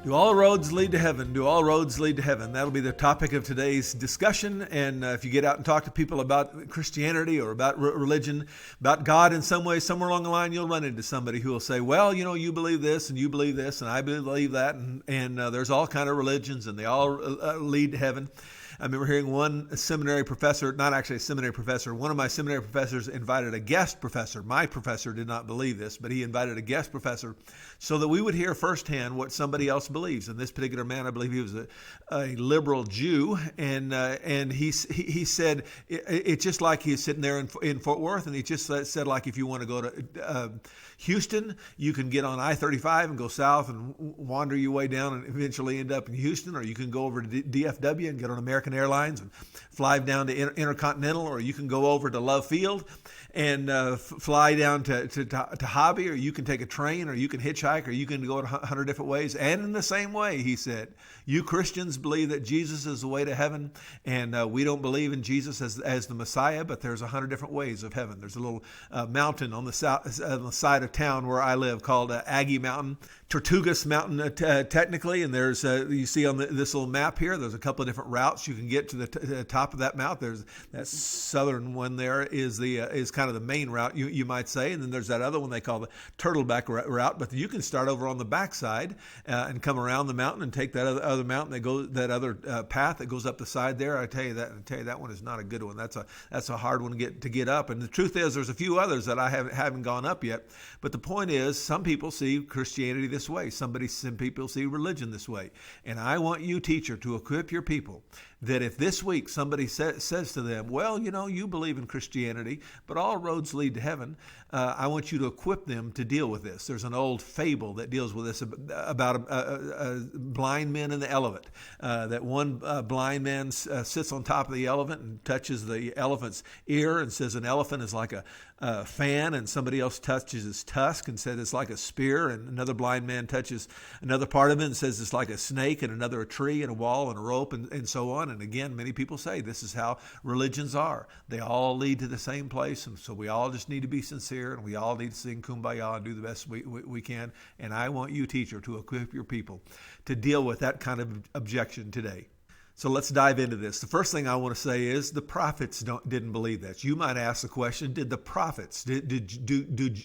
Do all roads lead to heaven? Do all roads lead to heaven? That'll be the topic of today's discussion. And if you get out and talk to people about Christianity or about religion, about God in some way, somewhere along the line, you'll run into somebody who will say, well, you believe this and you believe this and I believe that. And there's all kind of religions and they all lead to heaven. I remember hearing one seminary professor, not actually a seminary professor, one of my seminary professors invited a guest professor. My professor did not believe this, but he invited a guest professor so that we would hear firsthand what somebody else believes. And this particular man, I believe he was a liberal Jew, and he said it's just like he's sitting there in Fort Worth, and he just said like if you want to go to Houston, you can get on I-35 and go south and wander your way down and eventually end up in Houston, or you can go over to DFW and get on American Airlines and fly down to Intercontinental, or you can go over to Love Field and fly down to Hobby, or you can take a train, or you can hitchhike, or you can go 100 different ways. And in the same way, he said, you Christians believe that Jesus is the way to heaven, and we don't believe in Jesus as the Messiah, but there's 100 different ways of heaven. There's a little mountain on the side of town where I live called Aggie Mountain, Tortugas Mountain technically, and there's you see on this little map here, there's a couple of different routes you can get to the top of that mountain. There's that southern one there is kind of the main route, you might say, and then there's that other one they call the Turtleback route. But you can start over on the backside and come around the mountain and take that other mountain that other path that goes up the side there. I tell you that one is not a good one. That's a hard one to get up. And the truth is, there's a few others that I haven't gone up yet. But the point is, some people see Christianity this way. Some people see religion this way. And I want you, teacher, to equip your people that if this week somebody says to them, well, you believe in Christianity, but all roads lead to heaven, I want you to equip them to deal with this. There's an old fable that deals with this about a blind man and the elephant. That one blind man sits on top of the elephant and touches the elephant's ear and says an elephant is like a fan, and somebody else touches his tusk and says it's like a spear, and another blind man touches another part of it and says it's like a snake, and another a tree and a wall and a rope and so on. And again, many people say this is how religions are. They all lead to the same place, and so we all just need to be sincere, and we all need to sing Kumbaya and do the best we can. And I want you, teacher, to equip your people to deal with that kind of objection today. So let's dive into this. The first thing I want to say is the prophets didn't believe that. You might ask the question, did the prophets,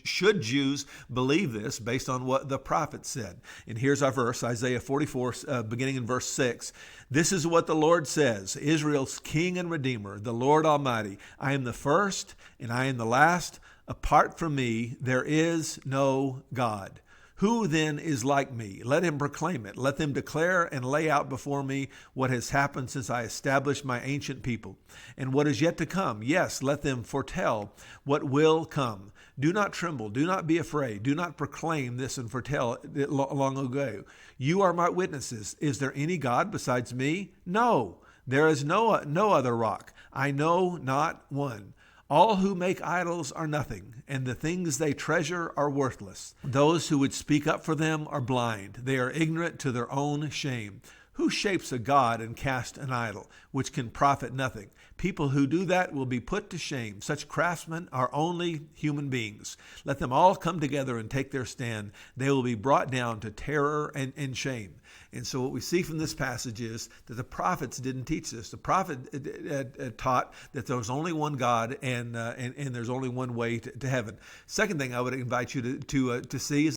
should Jews believe this based on what the prophets said? And here's our verse, Isaiah 44, beginning in verse 6. This is what the Lord says, Israel's King and Redeemer, the Lord Almighty. I am the first and I am the last. Apart from me, there is no God. Who then is like me? Let him proclaim it. Let them declare and lay out before me what has happened since I established my ancient people and what is yet to come. Yes, let them foretell what will come. Do not tremble. Do not be afraid. Do not proclaim this and foretell it long ago. You are my witnesses. Is there any God besides me? No, there is no other rock. I know not one. All who make idols are nothing, and the things they treasure are worthless. Those who would speak up for them are blind. They are ignorant to their own shame. Who shapes a god and casts an idol, which can profit nothing? People who do that will be put to shame. Such craftsmen are only human beings. Let them all come together and take their stand. They will be brought down to terror and shame. And so what we see from this passage is that the prophets didn't teach this. The prophet taught that there was only one God and there's only one way to heaven. Second thing I would invite you to see is